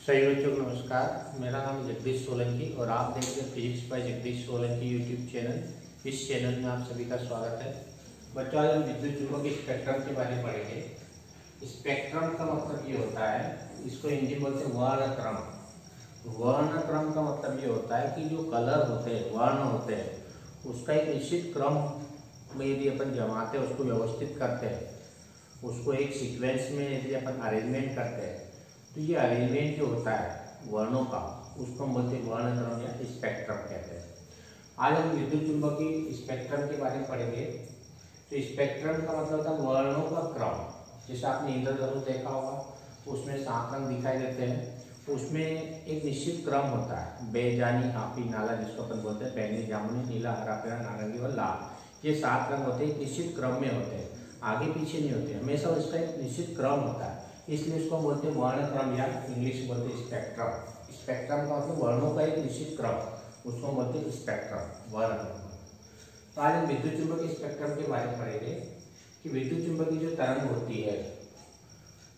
सही बच्चों को नमस्कार। मेरा नाम जगदीश सोलंकी और आप देख रहे हैं physics bye Jagdish Solanki YouTube channel. इस चैनल में आप सभी का स्वागत है। बच्चों, आज हम विद्युत चुंबकीय स्पेक्ट्रम के बारे में पढ़ेंगे। स्पेक्ट्रम का मतलब ये होता है, इसको हिंदी बोलते हैं वर्णक्रम। वर्णक्रम का मतलब ये होता है कि जो कलर होते हैं, वर्ण होते हैं, उसका एक निश्चित क्रम में यदि अपन जमाते हैं, उसको व्यवस्थित करते हैं, उसको एक सीक्वेंस में यदि अपन अरेंजमेंट करते हैं, तो ये अरेंजमेंट जो होता है वर्णों का, उसको हम बोलते हैं वर्णक्रम या स्पेक्ट्रम कहते हैं। आज हम विद्युत चुंबकीय स्पेक्ट्रम के बारे में पढ़ेंगे। तो स्पेक्ट्रम का मतलब होता है वर्णों का क्रम। जैसे आपने इंद्रधनुष देखा होगा, उसमें 7 रंग दिखाई देते हैं, उसमें एक निश्चित क्रम होता है, बेजानी, आपी, नाला, जिसको अपन बोलते हैं बैंगनी, जामुनी, नीला, हरा, पीला, नारंगी और लाल। ये 7 रंग होते हैं, निश्चित क्रम में होते हैं, आगे पीछे नहीं होते, हमेशा उसका एक निश्चित क्रम होता है, इसलिए इसको बोलते हैं वर्णक्रम या इंग्लिश में बोलते हैं स्पेक्ट्रम। स्पेक्ट्रम का मतलब वर्णों का एक निश्चित क्रम, उसको बोलते हैं स्पेक्ट्रम, वर्णक्रम। तो आज हम विद्युत चुंबकीय स्पेक्ट्रम के बारे में पढ़ेंगे कि विद्युत चुंबकीय जो तरंग होती है,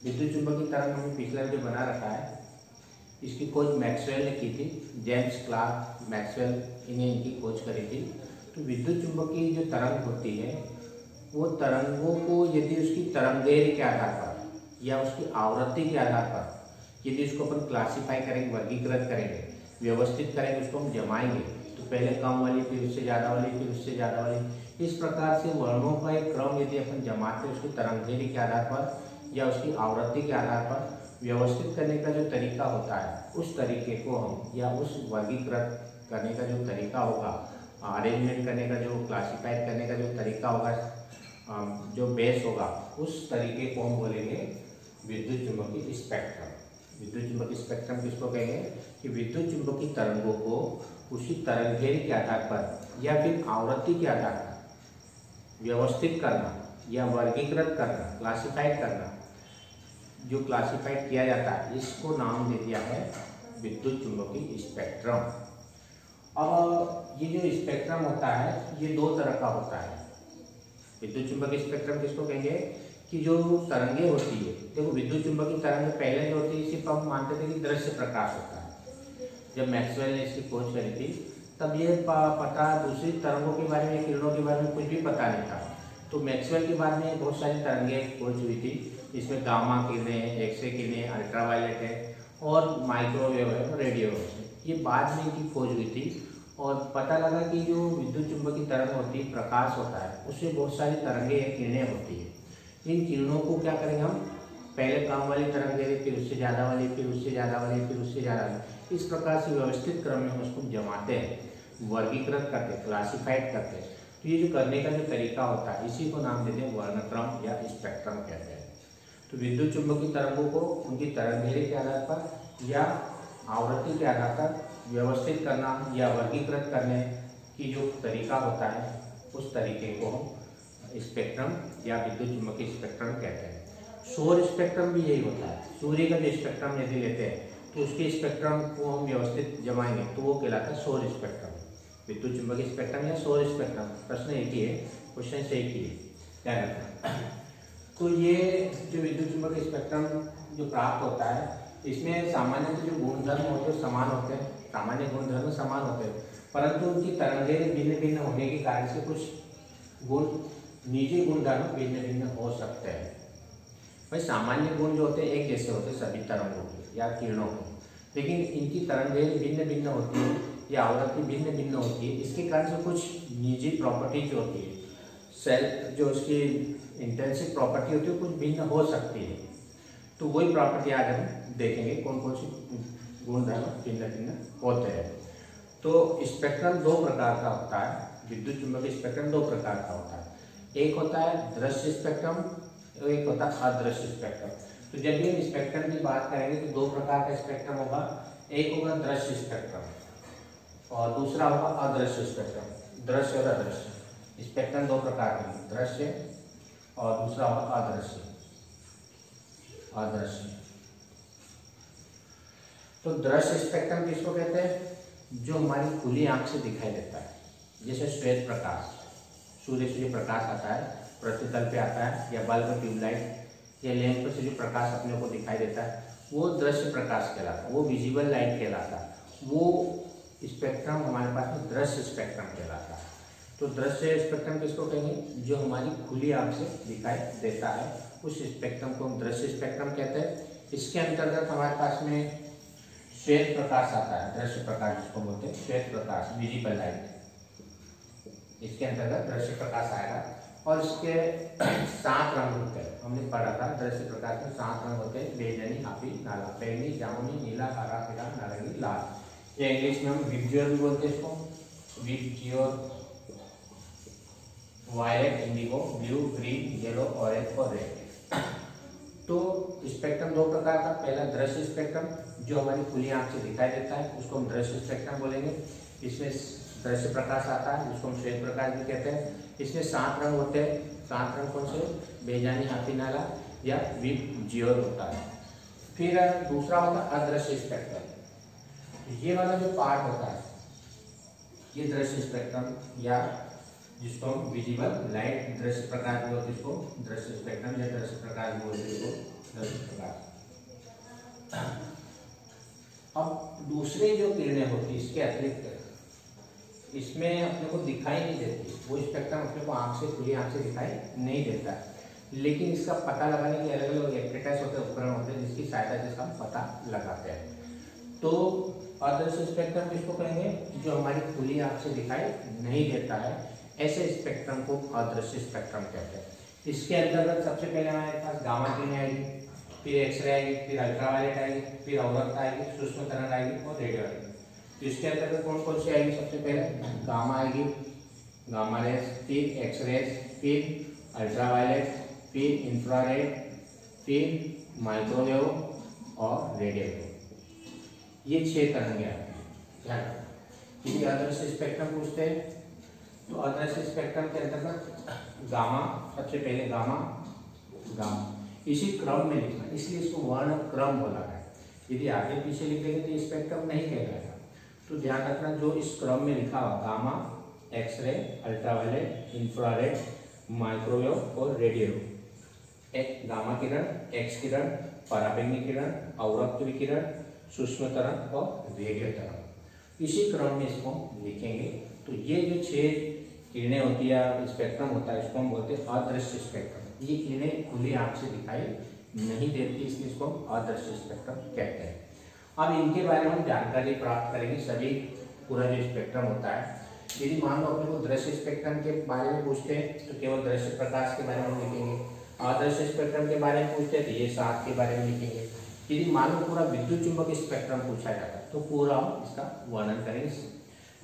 विद्युत चुंबकीय तरंग हमने पिछला जो बना रखा है, इसकी खोज मैक्सवेल ने की थी। जेम्स क्लार्क मैक्सवेल, इन्हें इनकी खोज करी थी। तो विद्युत चुंबकीय जो तरंग होती है, वो तरंगों को यदि उसकी तरंगदैर्घ्य के आधार पर या उसकी आवृत्ति के आधार पर यदि उसको अपन क्लासिफाई करेंगे, वर्गीकृत करेंगे, व्यवस्थित करेंगे, उसको हम जमाएंगे, तो पहले कम वाली, फिर उससे ज़्यादा वाली, फिर उससे ज़्यादा वाली, इस प्रकार से वर्णों का एक क्रम यदि अपन जमाते हैं उसकी तरंगदैर्घ्य के आधार पर या उसकी आवृत्ति के आधार पर, व्यवस्थित करने का जो तरीका होता है, उस तरीके को हम, या उस वर्गीकृत करने का जो तरीका होगा, अरेंजमेंट करने का जो, क्लासिफाई करने का जो तरीका होगा, जो बेस होगा, उस तरीके को हम बोलेंगे विद्युत चुंबकीय स्पेक्ट्रम। विद्युत चुंबकीय स्पेक्ट्रम किसको कहेंगे कि विद्युत चुंबकीय तरंगों को उसी तरंगदैर्घ्य के आधार पर या फिर आवृत्ति के आधार पर व्यवस्थित करना या वर्गीकृत करना, क्लासिफाइड करना, जो क्लासिफाइड किया जाता है, इसको नाम दे दिया है विद्युत चुंबकीय स्पेक्ट्रम। अब ये जो स्पेक्ट्रम होता है, ये 2 तरह का होता है। विद्युत चुंबकीय स्पेक्ट्रम किसको कहेंगे कि जो तरंगे होती है, देखो विद्युत चुंबकीय तरंग पहले जो होती है, सिर्फ हम मानते थे कि दृश्य प्रकाश होता है। जब मैक्सवेल ने इसकी खोज करी थी, तब ये पता दूसरी तरंगों के बारे में, किरणों के बारे में कुछ भी पता नहीं था। तो मैक्सवेल के बाद में बहुत सारी तरंगें खोज हुई थी, इसमें गामा किरणें, एक्स-रे किरणें, अल्ट्रावायलेट है और माइक्रोवेव है, रेडियो है, ये बाद में इनकी खोज हुई थी। और पता लगा कि जो विद्युत चुंबकीय तरंग होती है, प्रकाश होता है, उससे बहुत सारी तरंगें या किरणें होती है। इन किरणों को क्या करेंगे हम, पहले कम वाली तरंग दे रहे, फिर उससे ज़्यादा वाली, फिर उससे ज़्यादा वाली, फिर उससे ज़्यादा वाली, इस प्रकार से व्यवस्थित क्रम में हम उसको जमाते हैं, वर्गीकृत करते हैं, क्लासिफाइड करते हैं। तो ये जो करने का जो तरीका होता है, इसी को नाम देते हैं वर्णक्रम या स्पेक्ट्रम कहते हैं। तो विद्युत चुंबकीय तरंगों को उनकी तरंगदैर्घ्य के आधार पर या आवृत्ति के आधार पर व्यवस्थित करना या वर्गीकृत करने की जो तरीका होता है, उस तरीके को हम स्पेक्ट्रम या विद्युत चुंबकीय स्पेक्ट्रम कहते हैं। सौर स्पेक्ट्रम भी यही होता है। सूर्य का जो स्पेक्ट्रम यदि लेते हैं, तो उसके स्पेक्ट्रम को हम व्यवस्थित जमाएंगे, तो वो कहलाता है सौर स्पेक्ट्रम। विद्युत चुंबकीय स्पेक्ट्रम या सौर स्पेक्ट्रम, प्रश्न एक ही है, क्वेश्चन से एक ही है, ध्यान रखना। तो ये जो विद्युत चुंबकीय स्पेक्ट्रम जो प्राप्त होता है, इसमें सामान्य जो गुणधर्म होते हैं समान होते हैं, सामान्य गुणधर्म समान होते हैं, परंतु उनकी तरंगें भिन्न भिन्न होने के कारण से कुछ गुण, निजी गुणधर्म भिन्न भिन्न हो सकते हैं। भाई सामान्य गुण जो होते हैं एक जैसे होते हैं सभी तरंगों के या किरणों के, लेकिन इनकी तरंगें भिन्न भिन्न होती है या आवृत्ति भिन्न भिन्न होती है। इसके कारण से कुछ निजी प्रॉपर्टीज होती है, सेल जो उसकी इंटेंसिव प्रॉपर्टी होती है, कुछ भिन्न हो सकती है। तो वही प्रॉपर्टी आज हम देखेंगे, कौन कौन सी गुणधर्म भिन्न भिन्न होते हैं। तो स्पेक्ट्रम 2 प्रकार का होता है। विद्युत चुंबकीय स्पेक्ट्रम 2 प्रकार का होता है। एक होता है दृश्य स्पेक्ट्रम, एक होता है अदृश्य स्पेक्ट्रम। तो जब भी हम स्पेक्ट्रम की बात करेंगे तो 2 प्रकार का स्पेक्ट्रम होगा। एक होगा दृश्य स्पेक्ट्रम और दूसरा होगा अदृश्य स्पेक्ट्रम। दृश्य और अदृश्य स्पेक्ट्रम 2 प्रकार के, दृश्य और दूसरा होगा अदृश्य। अदृश्य तो दृश्य स्पेक्ट्रम किसको कहते हैं, जो हमारी खुली आंख से दिखाई देता है, जैसे श्वेत प्रकाश, सूर्य से जो प्रकाश आता है, पृथ्वी तल पे आता है, या बल्ब, ट्यूबलाइट या लैंप से जो प्रकाश अपने को दिखाई देता है, वो दृश्य प्रकाश कहलाता, वो विजिबल लाइट कहलाता, वो स्पेक्ट्रम हमारे पास में दृश्य स्पेक्ट्रम कहलाता। तो दृश्य स्पेक्ट्रम किसको कहेंगे? जो हमारी खुली आंख से दिखाई देता है उस स्पेक्ट्रम को हम दृश्य स्पेक्ट्रम कहते हैं। इसके अंतर्गत हमारे पास में श्वेत प्रकाश आता है, दृश्य प्रकाश जिसको बोलते हैं श्वेत प्रकाश, विजिबल लाइट, इसके अंतर्गत दृश्य प्रकाश आएगा। और इसके 7 रंग होते हैं, हमने पढ़ा था दृश्य प्रकाश में 7 रंग होते हैं, बेजनी, हाफी, नाला, बैंगनी, जामुनी, नीला, हरा, पीला, नारंगी, लाल। ये इंग्लिश में हम विबजियोर भी बोलते हैं इसको, VIBGYOR, violet, indigo, blue, green, yellow, orange और रेड। तो स्पेक्ट्रम 2 प्रकार का, पहला दृश्य स्पेक्ट्रम जो हमारी खुली आंख से दिखाई देता है उसको हम दृश्य स्पेक्ट्रम बोलेंगे। इसमें दृश्य प्रकाश आता है जिसको हम श्वेत प्रकाश भी कहते हैं। इसमें 7 रंग होते हैं, 7 रंग कौन से? बेजानी, हाथी, नाला या विबजियोर होता है। फिर दूसरा होता है अदृश्य स्पेक्ट्रम। ये वाला जो पार्ट होता है ये दृश्य स्पेक्ट्रम या जिसको हम विजिबल लाइट दृश्य प्रकाश बोलते हैं, इसको दृश्य स्पेक्ट्रम या दृश्य प्रकाश बोलते हैं, इसको दृश्य प्रकाश। अब दूसरे जो किरणें होती है इसके अतिरिक्त इसमें अपने को दिखाई नहीं देती, वो स्पेक्ट्रम अपने को आंख से, खुली आंख से दिखाई नहीं देता, लेकिन इसका पता लगाने के अलग अलग एप्रेटस होते हैं, उपकरण होते हैं जिसकी सहायता से इसका पता लगाते हैं। तो अदृश्य स्पेक्ट्रम किसको कहेंगे? जो हमारी खुली आंख से दिखाई नहीं देता है, ऐसे स्पेक्ट्रम को अदृश्य स्पेक्ट्रम कहते हैं। इसके अंतर्गत सबसे पहले हमारे पास गामा किरणें आएगी, फिर एक्सरे आएगी, फिर अल्ट्रावायलेट आएगी, फिर अवरक्त आएगी, सूक्ष्म तरंग आएगी और रेडियो आएगी। तो इसके अंतर्गत कौन कौन सी आएगी? सबसे पहले गामा आएगी, गामा रेस, फिर एक्सरेस, फिर अल्ट्रावायलेट, फिर इंफ्रारेड, फिर माइक्रोवेव और रेडियो। ये 6 तरंगे आती हैं। यदि अदृश्य स्पेक्ट्रम पूछते हैं तो अदृश्य स्पेक्ट्रम के अंतर्गत गामा, सबसे पहले गामा, इसी क्रम में लिखना, इसलिए इसको वर्ण क्रम बोला है। यदि आगे पीछे लिखेंगे तो स्पेक्ट्रम नहीं कहलाएगा। तो ध्यान रखना जो इस क्रम में लिखा हुआ gamma, x ray, ultraviolet, infrared, microwave और रेडियो। एक गामा किरण, एक्स किरण, पराबैंगनी किरण, अवरक्त विकिरण, सूक्ष्म तरंग और रेडियो तरंग, इसी क्रम में इसको लिखेंगे। तो ये जो 6 किरणें होती है, स्पेक्ट्रम होता है, इसको हम बोलते हैं अदृश्य स्पेक्ट्रम। ये किरणें खुली आंख से दिखाई नहीं देती, इसलिए इसको अदृश्य स्पेक्ट्रम कहते हैं। अब इनके बारे में हम जानकारी प्राप्त करेंगे, सभी पूरा जो स्पेक्ट्रम होता है। यदि मान लो अपने को दृश्य स्पेक्ट्रम के बारे में पूछते हैं तो केवल दृश्य प्रकाश के बारे में लिखेंगे, अदृश्य स्पेक्ट्रम के बारे में पूछते हैं तो ये 7 के बारे में लिखेंगे। यदि मान लो पूरा विद्युत चुंबक स्पेक्ट्रम पूछा जाता है तो पूरा इसका वर्णन करेंगे।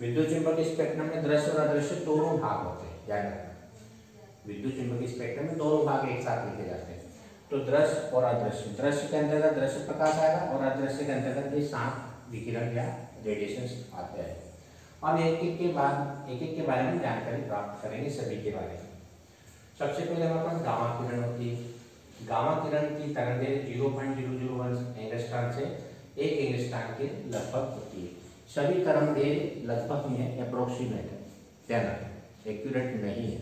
विद्युत चुंबक स्पेक्ट्रम में दृश्य और अदृश्य दोनों भाग होते हैं, याद रखना। विद्युत चुंबक स्पेक्ट्रम में दोनों भाग एक साथ लिखे जाते हैं। तो दृश्य और अदृश्य, दृश्य के अंतर्गत दृश्य प्रकाश आएगा और अदृश्य के अंतर्गत ये 7 विकिरण या रेडिएशन आते हैं। अब एक एक के बारे में जानकारी प्राप्त करेंगे, सभी के बारे में। सबसे पहले हमारे पास गामा किरण होती है। गामा किरण की तरंगें 0.001 एंगस्ट्रॉम से 1 एंगस्ट्रॉम के लगभग होती है। सभी तरंगें लगभग में अप्रोक्सीमेट है, ध्यान रखें, एक्यूरेट नहीं है।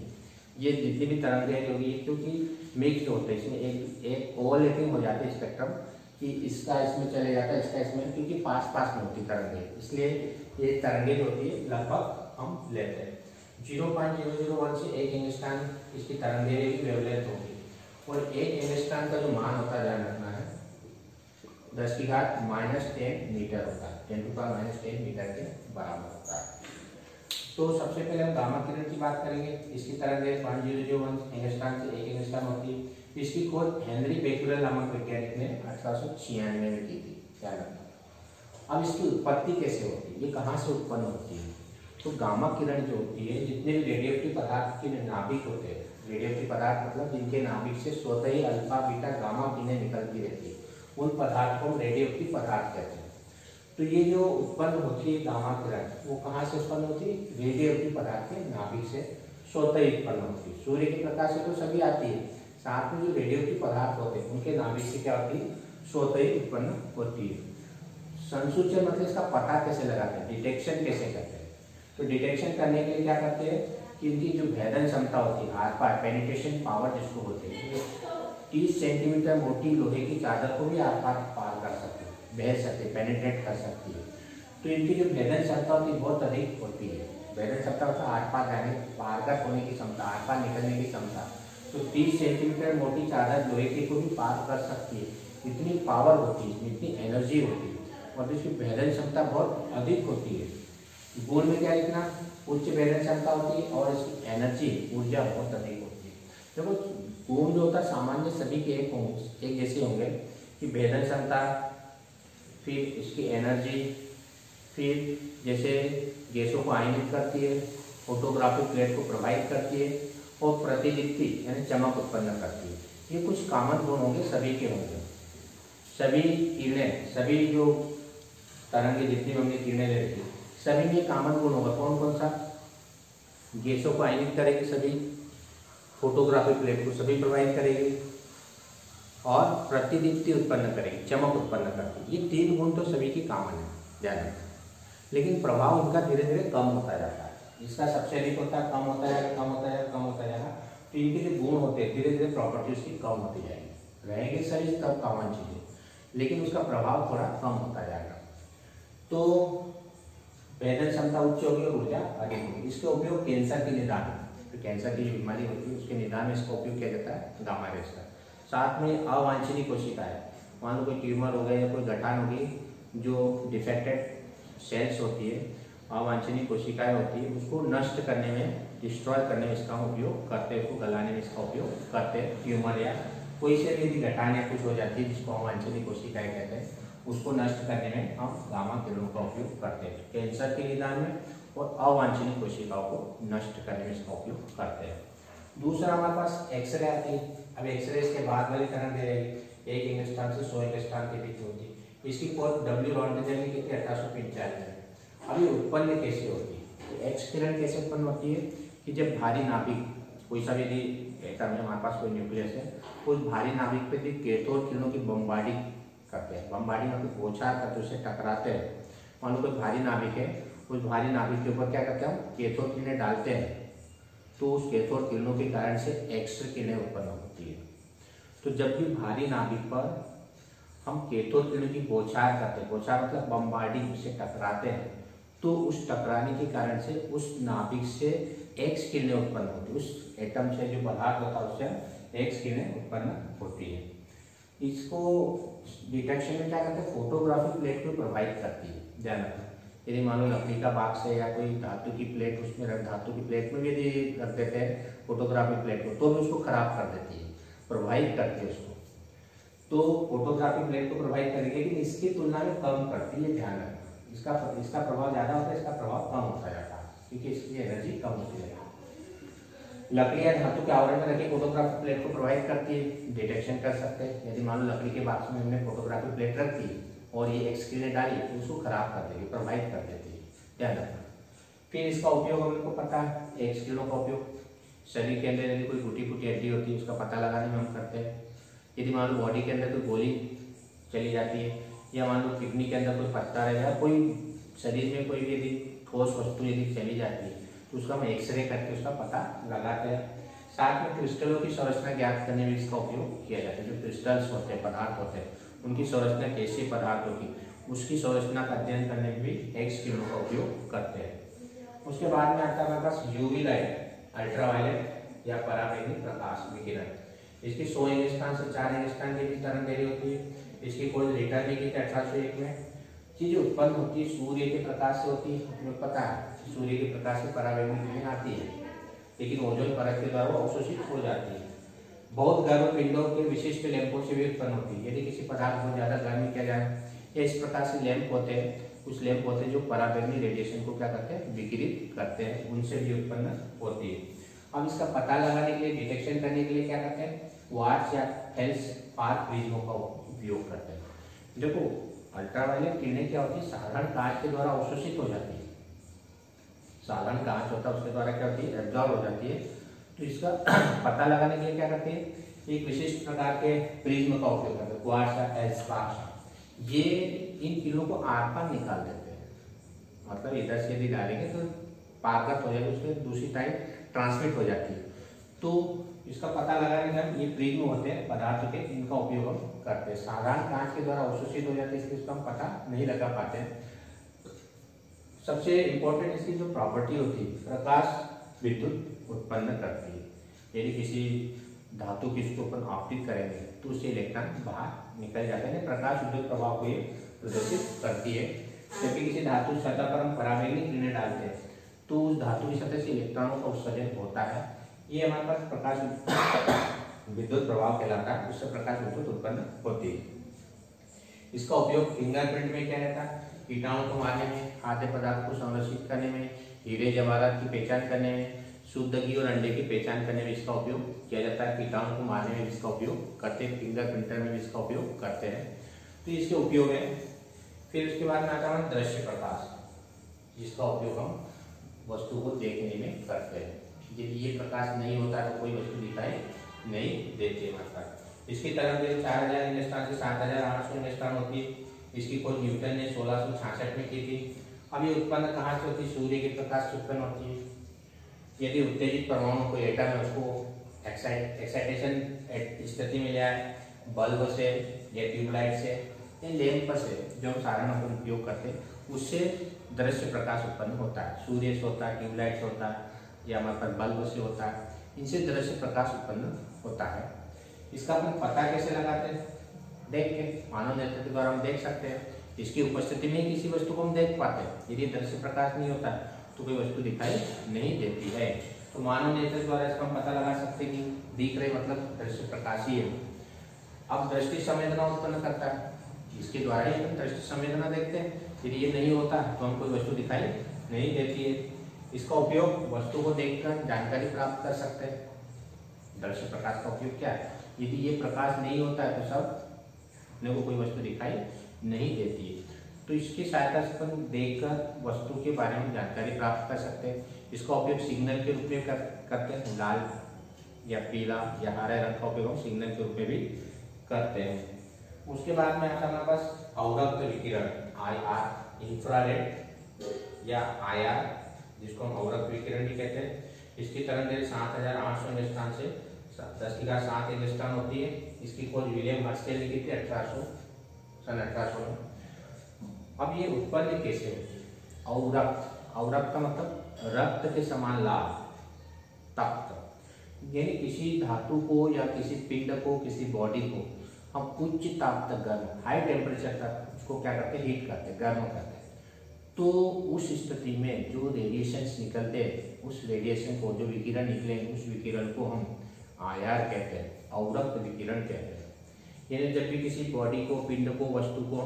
ये जितनी भी तरंगें होगी क्योंकि मिक्स होते हैं, इसमें एक ओवरलैपिंग हो जाती है स्पेक्ट्रम, कि इसका इसमें चले जाता है, इसका इसमें, क्योंकि पास में होती तरंगें, इसलिए ये तरंगें जो होती है लगभग हम लेते हैं। 0.001 से 1 एंगस्ट्रॉम इसकी तरंगें की वेवलेंथ होगी और 1 एंगस्ट्रॉम का जो मान होता है, ध्यान रखना है, 10⁻⁻10 मीटर होता है, 10⁻⁻10 मीटर के बराबर होता है। तो सबसे पहले हम गामा किरण की बात करेंगे। इसकी तरंगें 0.001 एंगस्ट्रॉम से 1 एंगस्ट्रॉम होती है। इसकी खोज हेनरी बेक्यूलेल नामक वैज्ञानिक ने 1896 में की थी, ध्यान रखना। अब इसकी उत्पत्ति कैसे होती है, ये कहाँ से उत्पन्न होती है? तो गामा किरण जो होती है, जितने भी रेडियोएक्टिव पदार्थ के नाभिक होते हैं, रेडियोएक्टिव पदार्थ मतलब जिनके नाभिक से स्वतः ही अल्फा बीटा गामा किरणें निकलती रहती है, उन पदार्थ को हम रेडियोएक्टिव पदार्थ कहते हैं। तो ये जो उत्पन्न होती है गामा किरण, वो कहाँ से उत्पन्न होती है? रेडियोएक्टिव पदार्थ के नाभिक से स्वतः ही उत्पन्न होती है। सूर्य के प्रकाश से तो सभी आती है, साथ में जो रेडियोएक्टिव पदार्थ होते हैं उनके नाभिक से क्या होती है? स्वतः ही उत्पन्न होती है। संसूचन मतलब इसका पता कैसे लगाते हैं, डिटेक्शन कैसे करते हैं? तो डिटेक्शन करने के लिए क्या करते हैं कि इनकी जो भेदन क्षमता होती है, आर पार पेनिट्रेशन पावर जिसको बोलते हैं, 30 सेंटीमीटर मोटी लोहे की चादर को भी आर पार कर सकती है, बह सकती है, पेनिट्रेट कर सकती है। तो इनकी जो भेदन क्षमता होती है बहुत अधिक होती है। भेदन क्षमता मतलब आर पार जाने, पारगत होने की क्षमता, आर पार निकलने की क्षमता। तो 30 सेंटीमीटर मोटी चादर लोहे की को भी पार कर सकती है। इतनी पावर होती है, इसमें इतनी एनर्जी होती है और इसकी भेदन क्षमता बहुत अधिक होती है। गुण में क्या लिखना, उच्च भेदन क्षमता होती है और इसकी एनर्जी ऊर्जा बहुत अधिक होती है। देखो गुण जो होता है सामान्य सभी के एक जैसे होंगे कि भेदन क्षमता, फिर इसकी एनर्जी, फिर जैसे गैसों को आयनित करती है, फोटोग्राफिक प्लेट को प्रभावित करती है और प्रतिदीप्ति यानी चमक उत्पन्न करती है। ये कुछ कॉमन गुण होंगे, सभी के होंगे। सभी किरणें, सभी जो तरंगे जितनी हमने किरणें ले रखी सभी में कॉमन गुण होगा। कौन कौन सा, गैसों को आयनित करेगी सभी, फोटोग्राफिक प्लेट को सभी प्रभावित करेगी और प्रतिदीप्ति उत्पन्न करेगी, चमक उत्पन्न करती। ये 3 गुण तो सभी की कॉमन है जाने, लेकिन प्रभाव इनका धीरे धीरे कम होता जाता है। इसका सबसे अधिक होता है, कम होता जाएगा, कम होता जाएगा, कम होता जाएगा। तो इनके जो गुण होते हैं धीरे धीरे प्रॉपर्टी उसकी कम होती जाएगी। रहेंगे सभी तब कॉमन चीजें, लेकिन उसका प्रभाव थोड़ा कम होता जाएगा। तो भेदन क्षमता उच्च होगी और ऊर्जा अधिक होगी। इसका उपयोग कैंसर के निदान, तो कैंसर की जो बीमारी होती है उसके निदान में इसका उपयोग किया जाता है गामा रेज का। साथ में अवांछनीय कोशिकाएं, मान लो कोई ट्यूमर हो गया या कोई गठान होगी, जो डिफेक्टेड सेल्स होती है, अवांछनीय कोशिकाएं होती है, उसको नष्ट करने में, डिस्ट्रॉय करने में इसका उपयोग करते हैं, उसको गलाने में इसका उपयोग करते हैं। ट्यूमर या कोई से भी यदि गठान या कुछ हो जाती है जिसको अवांछनीय कोशिकाएं कहते हैं, उसको नष्ट करने में हम गामा किरणों का उपयोग करते हैं। कैंसर के निदान में और अवांछनीय कोशिकाओं को नष्ट करने में इसका उपयोग करते हैं। दूसरा हमारे पास एक्सरे आती है। अब एक्सरे के बाद वाली तरंग दे रही, 1 एंगस्ट्रॉम से 100 एंगस्ट्रॉम के बीच होती है। इसकी खोज W रॉन्टगेल की 1845 में। अब ये उत्पन्न कैसे होती है, तो एक्स किरण कैसे उत्पन्न होती है कि जब भारी नाभिक, कोई सा भी एटम है, हमारे पास कोई न्यूक्लियस है, उस भारी नाभिक पे भी कैथोड किरणों की बमबार्डिंग करते हैं। बमबार्डिंग मतलब बौछार करते, उससे टकराते हैं। मान लो कोई भारी नाभिक है, उस भारी नाभिक के ऊपर क्या करते हैं, कैथोड किरणें डालते हैं, तो उस कैथोड किरणों के कारण से एक्स किरणें उत्पन्न होती है। तो जब भी भारी नाभिक पर हम कैथोड किरणों की बौछार करते हैं, बौछार मतलब बमबार्डिंग, उससे टकराते हैं, तो उस टकराने के कारण से उस नाभिक से एक्स किरणें उत्पन्न होती है। उस एटम से जो पदार्थ होता है उससे एक्स किरणें उत्पन्न होती है। इसको डिटेक्शन में क्या करते हैं, फोटोग्राफिक प्लेट को प्रभावित करती है। ध्यान रखना, यदि मान लो लकड़ी का बॉक्स है या कोई धातु की प्लेट, उसमें धातु की प्लेट में भी यदि रख देते हैं फोटोग्राफिक प्लेट को, तो भी उसको खराब कर देती है, प्रभावित करती है उसको। तो फोटोग्राफिक प्लेट को प्रभावित करेगी, लेकिन इसकी तुलना में कम करती है। ध्यान रखना, इसका प्रभाव ज्यादा होता है, इसका प्रभाव कम होता जाता है, क्योंकि इसकी एनर्जी कम होती है। लकड़ी या धातु के आवरण में रखी फोटोग्राफिक प्लेट को प्रभावित करती है, डिटेक्शन कर सकते हैं। यदि मान लो लकड़ी के बॉक्स में हमने फोटोग्राफिक प्लेट रख दी और ये एक्स किरणें डाली, तो उसको खराब कर देगी, प्रभावित कर देती है। ध्यान रखना। फिर इसका उपयोग हम लोग को पता है, एक्स किरणों का उपयोग शरीर के अंदर यदि कोई टूटी फूटी हड्डी होती है उसका पता लगाने में हम करते हैं। यदि मान लो बॉडी के अंदर कोई गोली चली जाती है, या मान लो किडनी के अंदर कोई पत्थर है, या कोई शरीर में कोई भी यदि ठोस वस्तु यदि चली जाती है, तो उसका हम एक्सरे करके उसका पता लगाते हैं। साथ में क्रिस्टलों की संरचना ज्ञात करने में इसका उपयोग किया जाता है। जो क्रिस्टल्स होते हैं, पदार्थ होते हैं, उनकी संरचना कैसी पदार्थों की, उसकी संरचना का अध्ययन करने में भी एक्स किरणों का उपयोग करते हैं। उसके बाद में आता है हमारे पास यूवी लाइट, अल्ट्रावायलेट या पराबैंगनी प्रकाश विकिरण। इसकी 100 एंगस्ट्रॉम से 4 एंगस्ट्रॉम की भी तरंग दैर्घ्य होती है। इसकी खोज रिटर ने की थी 1801 में। चीजें उत्पन्न होती है सूर्य के प्रकाश से होती है, हमें पता है सूर्य के प्रकाश से पराबैंगनी किरणें आती है, लेकिन ओजोन परत के द्वारा अवशोषित हो जाती है। बहुत गर्म पिंडों के विशिष्ट लैंपों से भी उत्पन्न होती है। यदि किसी पदार्थ को ज्यादा गर्म किया जाए, या इस प्रकार से लैंप होते हैं, कुछ लैंप होते हैं जो पराबैंगनी रेडिएशन को क्या करते हैं, विकिरित करते हैं, उनसे भी उत्पन्न होती है। अब इसका पता लगाने के लिए, डिटेक्शन करने के लिए क्या करते हैं, क्वार्ट्ज या फेल्डस्पार प्रिज्मों का उपयोग करते हैं। देखो अल्ट्रावायलेट किरणें क्या होती है, साधारण कांच के द्वारा अवशोषित हो जाती है। साधारण कांच होता है उसके द्वारा क्या होती है, एब्जॉर्ब हो जाती है। तो इसका पता लगाने के लिए क्या करते हैं, एक विशिष्ट प्रकार के प्रिज्म का उपयोग करते हैं, क्वार्ट्ज या फेल्डस्पार। ये इन किरणों को आर पार निकाल देते हैं, मतलब इधर से यदि डालेंगे तो पारगत हो जाएगी, उसके दूसरी टाइम ट्रांसमिट हो जाती है। तो इसका पता लगाने का ये प्रिज्म होते हैं पदार्थ के, इनका उपयोग हम करते हैं। साधारण कांच के द्वारा अवशोषित हो जाते हैं, इसलिए इसका हम पता नहीं लगा पाते हैं। सबसे इम्पोर्टेंट इसकी जो प्रॉपर्टी होती है, प्रकाश विद्युत उत्पन्न करती है। यदि किसी धातु की इसको अपन आपतित करेंगे तो उससे इलेक्ट्रॉन बाहर निकल जाते हैं। प्रकाश विद्युत प्रभाव को ये प्रदर्शित करती है। जबकि किसी धातु सतह पर हम पराबैंगनी किरणें डालते हैं तो उस धातु की सतह से इलेक्ट्रॉनों का उत्सर्जन होता है। ये हमारे पास प्रकाश विद्युत प्रभाव कहलाता है, उससे प्रकाश विद्युत उत्पन्न होती है। इसका उपयोग फिंगरप्रिंट में क्या रहता है, कीटाणु को मारने में, खाद्य पदार्थ को संरक्षित करने में, हीरे जवाहरात की पहचान करने में, शुद्ध घी और अंडे की पहचान करने में इसका उपयोग किया जाता है। कीटाणु को मारने में इसका उपयोग करते हैं, फिंगर प्रिंटर में भी इसका उपयोग करते हैं। तो इसके उपयोग है। फिर उसके बाद में आता है दृश्य प्रकाश, जिसका उपयोग हम वस्तु को देखने में करते हैं। यदि ये प्रकाश नहीं होता तो कोई वस्तु दिखाई नहीं देती है। मतलब इसकी तरंग 4000 इंगस्ट्रॉन से 7800 इंगस्ट्रॉन होती है। इसकी खोज न्यूटन ने 1666 में की थी। अब ये उत्पन्न कहाँ से होती है, सूर्य के प्रकाश से उत्पन्न होती है। यदि उत्तेजित परमाणु को एटम है उसको एक्साइटेशन स्थिति में लिया है, बल्ब से या ट्यूबलाइट से या लैंप से, जो हम साधारण अपन उपयोग करते हैं, उससे दृश्य प्रकाश उत्पन्न होता है। सूर्य से होता है, ट्यूबलाइट से होता है, या हमारे पास बल्ब से होता है। इनसे दृश्य प्रकाश उत्पन्न होता है। इसका अपन पता कैसे लगाते हैं, देख के मानव नेत्र के द्वारा हम देख सकते हैं। इसकी उपस्थिति में किसी वस्तु को हम देख पाते हैं। यदि दृश्य प्रकाश नहीं होता तो कोई वस्तु दिखाई नहीं देती है। तो मानव नेत्र द्वारा इसका हम पता लगा सकते हैं कि दिख रहे मतलब दृश्य प्रकाश ही है। अब दृष्टि संवेदना उत्पन्न करता है, इसके द्वारा ही हम दृष्टि संवेदना देखते हैं। यदि ये नहीं होता तो हम कोई वस्तु दिखाई नहीं देती है। इसका उपयोग वस्तु को देखकर जानकारी प्राप्त कर सकते हैं। दृश्य प्रकाश का उपयोग क्या है, यदि ये प्रकाश नहीं होता है तो सब अपने को कोई वस्तु दिखाई नहीं देती है। तो इसकी सहायता से अपन देखकर वस्तु के बारे में जानकारी प्राप्त कर सकते हैं। इसका उपयोग सिग्नल के रूप में करते हैं। लाल या पीला या हरे रंग का उपयोग हम सिग्नल के रूप में भी करते हैं। उसके बाद में आता हमारे पास अवरक्त विकिरण, IR, इंफ्रारेड या IR, जिसको हम अवरक्त विकिरण भी कहते हैं। इसकी तरंग 7800 इंगस्ट्रॉन से 10⁷ इंगस्ट्रॉन होती है। इसकी खोज विलियम हर्शेल ने की थी 1800 में। अब ये उत्पन्न कैसे होती है, अवरक्त, अवरक्त का मतलब रक्त के समान लाल, तप्त। यानी किसी धातु को या किसी पिंड को, किसी बॉडी को हम उच्च ताप तक गर्म, हाई टेम्परेचर तक उसको क्या करते हैं, हीट करते हैं, गर्म करते हैं। तो उस स्थिति में जो रेडिएशंस निकलते हैं, उस रेडिएशन को, जो विकिरण निकले उस विकिरण को हम IR कहते हैं, अवरक्त विकिरण कहते हैं। यानी जब भी किसी बॉडी को, पिंड को, वस्तु को,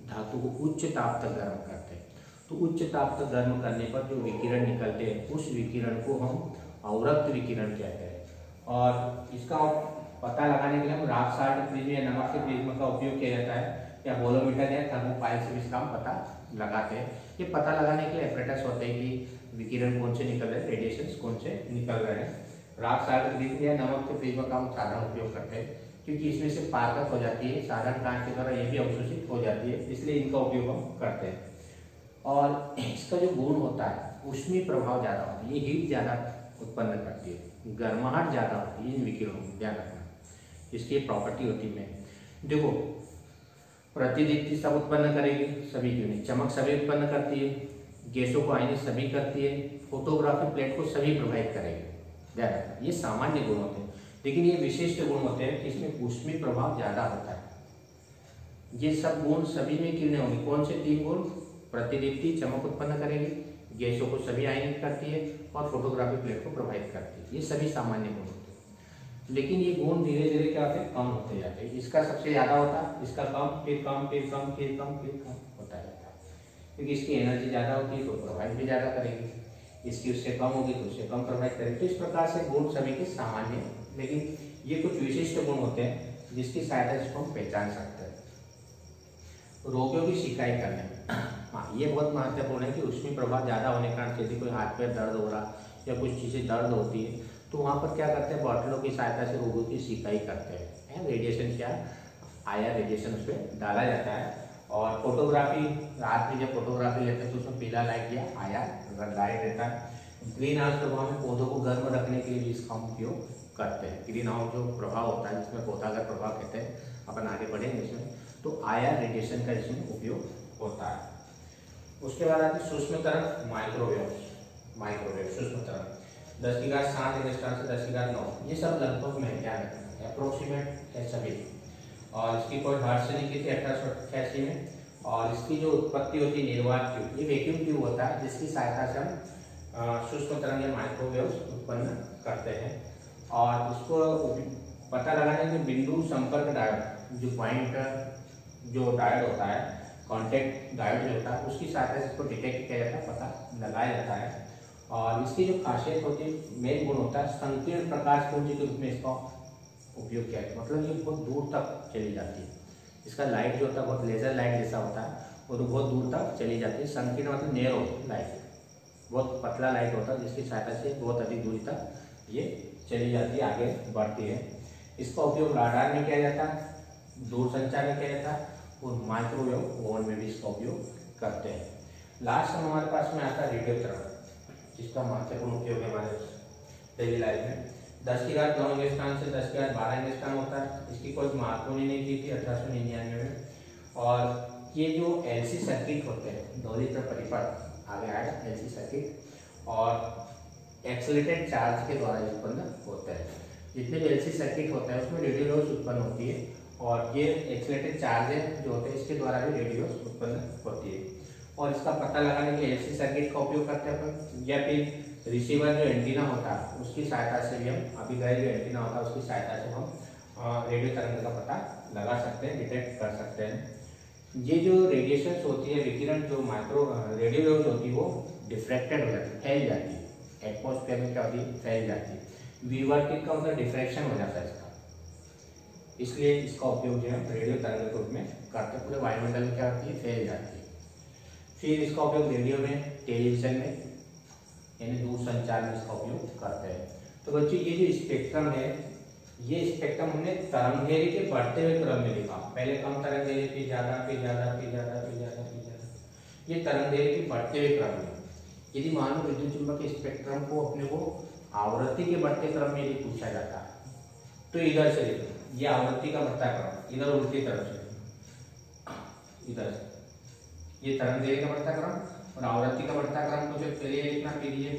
धातु को उच्च ताप तक गर्म करते हैं तो उच्च ताप तक गर्म करने पर जो विकिरण निकलते हैं उस विकिरण को हम अवरक्त विकिरण कहते हैं। और इसका पता लगाने के लिए हम रॉक सॉल्ट प्रिज्म या नमक के प्रिज्म का उपयोग किया जाता है, या बोलोमीटर या थर्मोपाइल से भी इसका हम पता लगाते हैं। ये पता लगाने के लिए एपरेटस होते हैं कि विकिरण कौन से निकल रहे हैं, रेडिएशन कौन से निकल रहे हैं। रॉक सॉल्ट प्रिज्म या नमक के प्रिज्म का हम साधारण उपयोग करते हैं, क्योंकि इसमें से पारगत हो जाती है, साधारण कांच के द्वारा ये भी अवशोषित हो जाती है, इसलिए इनका उपयोग हम करते हैं। और इसका जो गुण होता है उसमें प्रभाव ज़्यादा होता है, ये हीट ज़्यादा उत्पन्न करती है, गर्माहट ज़्यादा होती है इन विकिरणों में, ध्यान रखना। इसकी प्रॉपर्टी होती है, देखो प्रतिदीप्ति सब उत्पन्न करेगी, सभी क्यों नहीं, चमक सभी उत्पन्न करती है, गैसों को आयनित सभी करती है, फोटोग्राफी प्लेट को सभी प्रभावित करेगी, ध्यान रखना। ये सामान्य गुण होते हैं, लेकिन ये विशिष्ट गुण होते हैं कि इसमें ऊष्मीय प्रभाव ज्यादा होता है। ये सब गुण सभी में किरणें होंगी। कौन से 3 गुण, प्रतिदीप्ति चमक उत्पन्न करेगी, गैसों को सभी आयनित करती है और फोटोग्राफी प्लेट को प्रभावित करती है। ये सभी सामान्य गुण होते हैं, लेकिन ये गुण धीरे धीरे क्या होते हैं, कम होते जाते हैं। इसका सबसे ज्यादा होता है, इसका कम, फिर कम, फिर कम, फिर कम, फिर कम होता जाता है, क्योंकि इसकी एनर्जी ज्यादा होती है तो प्रभावित भी ज्यादा करेगी, इसकी उससे कम होगी तो उससे कम प्रभावित करेगी। तो इस प्रकार से गुण सभी के सामान्य, लेकिन ये कुछ विशिष्ट गुण होते हैं जिसकी सहायता से हम पहचान सकते हैं। रोगियों की शिकायत करने में हाँ, ये बहुत महत्वपूर्ण है कि उसमें प्रभाव ज्यादा होने के कारण यदि कोई हाथ पैर दर्द हो रहा या कुछ चीजें दर्द होती है तो वहाँ पर क्या करते हैं, बॉटलों की सहायता से रोगियों की सिकाई करते हैं। रेडिएशन क्या, IR रेडिएशन उस पर डाला जाता है। और फोटोग्राफी, रात में जब फोटोग्राफी लेते हैं तो उसमें पीला लाइट या IR लाइट रहता है। ग्रीन हाउस प्रभाव में पौधों को गर्म रखने के लिए भी इसका हम उपयोग करते हैं। ग्रीन हाउस जो प्रभाव होता है जिसमें पौधागत प्रभाव कहते हैं, अपन आगे बढ़ेंगे इसमें, तो आईआर रेडिएशन का इसमें उपयोग होता है। उसके बाद आती है सूक्ष्म तरंग, माइक्रोवेव सूक्ष्म तरंग 10⁻7 एंगस्ट्रॉम से 10⁻9, ये सब लगभग में क्या है अप्रोक्सीमेट है सभी, और इसकी कोई हर्ष से नहीं की थी 1888 में। और इसकी जो उत्पत्ति होती है निर्वात ट्यूब, ये वैक्यूम ट्यूब होता है जिसकी सहायता से हम सूक्ष्म तरंग या माइक्रोवेव उत्पन्न करते हैं। और इसको पता लगाने के बिंदु संपर्क डायोड, जो पॉइंट जो डायोड होता है, कॉन्टेक्ट डायोड जो होता है, उसकी सहायता से इसको डिटेक्ट किया जाता है, पता लगाया जाता है। और इसकी जो खासियत होती है, मेन गुण होता है संकीर्ण प्रकाश पुंज के रूप में इसका उपयोग किया जाता है। मतलब ये बहुत दूर तक चली जाती है, इसका लाइट जो होता है बहुत लेजर लाइट जैसा होता है और बहुत दूर तक चली जाती है। संकीर्ण मतलब नैरो लाइट, बहुत पतला लाइट होता है जिसकी सहायता से बहुत अधिक दूरी तक ये चली जाती है, आगे बढ़ती है। इसका उपयोग राडार में किया जाता है, दूरसंचार में किया जाता है और माइक्रोवेव ओवन में भी इसका उपयोग करते हैं। लास्ट में हमारे पास में आता है रेडियो तरंग, जिसका महत्वपूर्ण उपयोग है हमारे डेली लाइफ में। 10⁻9 एंगस्ट्रॉम से 10⁻12 एंगस्ट्रॉम होता है। इसकी कोई महत्वपूर्ण नहीं की थी 1899 में। और ये जो एलसी सर्किट होते हैं, दोलित्र परिपथ आगे आएगा एलसी सर्किट, और एक्सेलरेटेड चार्ज के द्वारा उत्पन्न होता है। जितने भी एलसी सर्किट होता है उसमें रेडियो वेव्स उत्पन्न होती है, और ये एक्सेलरेटेड चार्ज जो होते हैं इसके द्वारा भी रेडियो उत्पन्न होती है। और इसका पता लगाने के लिए एलसी सर्किट का उपयोग करते हैं अपन, या फिर रिसीवर जो एंटीना होता है उसकी सहायता से भी हम, अभी गए जो एंटीना होता है उसकी सहायता से हम रेडियो तरंग का पता लगा सकते हैं, डिटेक्ट कर सकते हैं। ये जो रेडिएशन होती है, विकिरण जो माइक्रो रेडियो वेव्स होती है, वो डिफ्रैक्टेड हो जाती है, फैल जाती है एटमॉस्फेयर में, क्या होती है फैल जाती है। विवर्तित का मतलब डिफ्रैक्शन हो जाता है इसका, इसलिए इसका उपयोग जो है रेडियो तरंग के रूप में करते हैं। पूरे वायुमंडल में क्या होती है, फैल जाती है। फिर इसका उपयोग रेडियो में, टेलीविजन में, यानी दूरसंचार में इसका उपयोग करते हैं। तो बच्चों ये जो स्पेक्ट्रम है, ये स्पेक्ट्रम हमने तरंगदैर्घ्य के बढ़ते हुए क्रम में लिखा, पहले कम तरंगदैर्घ्य फिर ज्यादा फिर ज्यादा फिर ज्यादा फिर ज्यादा फिर ज्यादा, ये तरंगदैर्घ्य के बढ़ते हुए क्रम में। यदि मान लो विद्युत चुंबक के स्पेक्ट्रम को अपने को आवृत्ति के बढ़ते क्रम में यदि पूछा जाता है, तो इधर से देखो, ये आवृत्ति का बढ़ता क्रम, इधर उल्टी तरफ से, इधर से ये तरंगदैर्घ्य का बढ़ता क्रम और आवृत्ति का बढ़ता क्रम को जब चलिए लिखना, फिर ये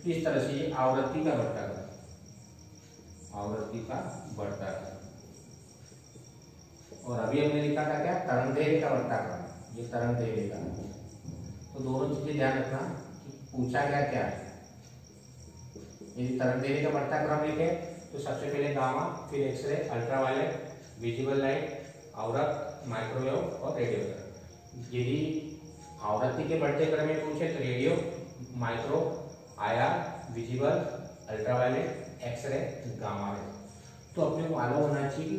इस तरह से ये आवृत्ति का बढ़ता क्रम, आवृत्ति का बढ़ता क्रम। और अभी हमने लिखा था क्या, तरंगदैर्घ्य का बढ़ता क्रम, ये तरंगदैर्घ्य का। तो दोनों चीजें ध्यान रखना कि पूछा गया क्या है। यदि तरंगदैर्घ्य का बढ़ता क्रम लिखे तो सबसे पहले गामा, फिर एक्सरे, अल्ट्रावायलेट, विजिबल लाइट, आवृत, माइक्रोवेव और रेडियो। यदि आवृत्ति के बढ़ते क्रम में पूछे तो radio, micro, IR, visible, ultraviolet, x ray, gamma ray. तो अपने को मालूम होना चाहिए कि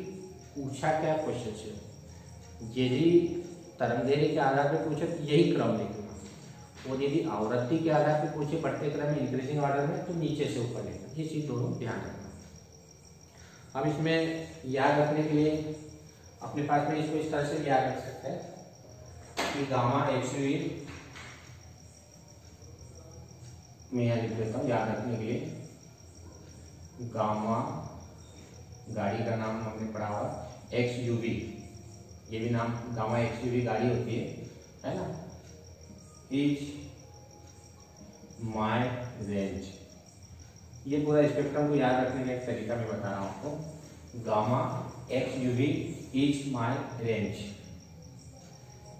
पूछा क्या क्वेश्चन से। यदि तरंगदैर्घ्य के आधार पर पूछे तो यही क्रम लिखना, और यदि आवृत्ति के आधार पर पूछे बढ़ते क्रम में इंक्रीजिंग ऑर्डर में, तो नीचे से ऊपर लिखना। ये चीज दोनों ध्यान रखना। अब इसमें याद रखने के लिए अपने पास में इसको इस तरह से याद रख सकते हैं कि गामा एक्सवी में यहाँ लिख देता हूँ याद रखने के लिए। गामा गाड़ी का नाम हमने पढ़ा हुआ, XUV, ये भी नाम गामा XUV गाड़ी होती है ना। इज माय रेंज, ये पूरा स्पेक्ट्रम को याद रखने का एक तरीका मैं बता रहा हूँ आपको। Gamma XUV is my range,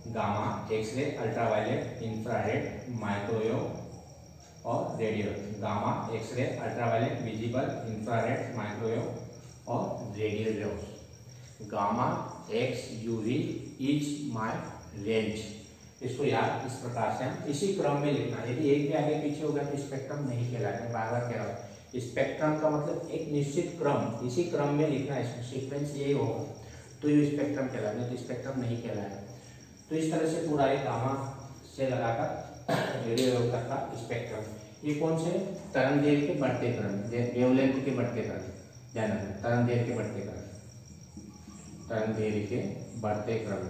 gamma x ray, ultraviolet, infrared, microwave और radio. Gamma x ray, ultraviolet, visible, infrared, microwave और radio waves. Gamma XUV is my range, इसको याद इस प्रकार से हम इसी क्रम में लिखना। यदि एक भी आगे पीछे होगा तो स्पेक्ट्रम नहीं कहलाएगा। मैं बार बार कह रहा हूँ, स्पेक्ट्रम का मतलब एक निश्चित क्रम, इसी क्रम में लिखना है, इसमें सीक्वेंस यही होगा तो ये स्पेक्ट्रम कहलाएगा, तो स्पेक्ट्रम नहीं कहलाएगा। तो इस तरह से पूरा एक गामा से लगाकर रेडियो वेव तक का स्पेक्ट्रम। ये कौन से, तरंगदैर्घ्य के बढ़ते क्रम, वेवलेंथ के बढ़ते क्रम, ध्यान रखना, तरंगदैर्घ्य के बढ़ते क्रम, तरंगदैर्घ्य के बढ़ते क्रम।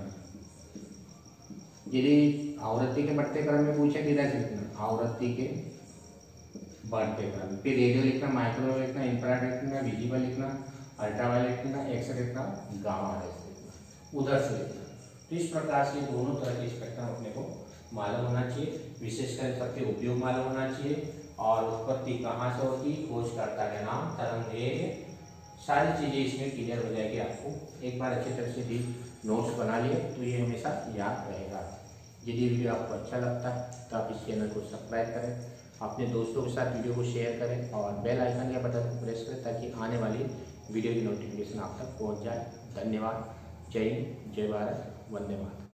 यदि आवृत्ति के बढ़ते क्रम में पूछे तो इधर से लिखना, आवृत्ति के बर्न पे करना, फिर रेडियो लिखना, माइक्रोवेव लिखना, इंफ्रारेड लिखना, विजिबल लिखना, अल्ट्रावायलेट लिखना, एक्सरे लिखना, गामा रेज लिखना, उधर से लिखना। तो इस प्रकार से दोनों तरह के स्पेक्ट्रम अपने को मालूम होना चाहिए, विशेषकर सबके उपयोग मालूम होना चाहिए, और उत्पत्ति कहाँ से होती, खोजकर्ता का नाम, तरंग वेग, सारी चीजें इसमें क्लियर हो जाएगी। आपको एक बार अच्छी तरह से भी नोट्स बना लिए तो ये हमेशा याद रहेगा। यदि वीडियो आपको अच्छा लगता है तो आप इस चैनल को सब्सक्राइब करें, अपने दोस्तों के साथ वीडियो को शेयर करें और बेल आइकन या बटन को प्रेस करें ताकि आने वाली वीडियो की नोटिफिकेशन आप तक पहुंच जाए। धन्यवाद। जय हिंद, जय भारत, वंदे मातरम।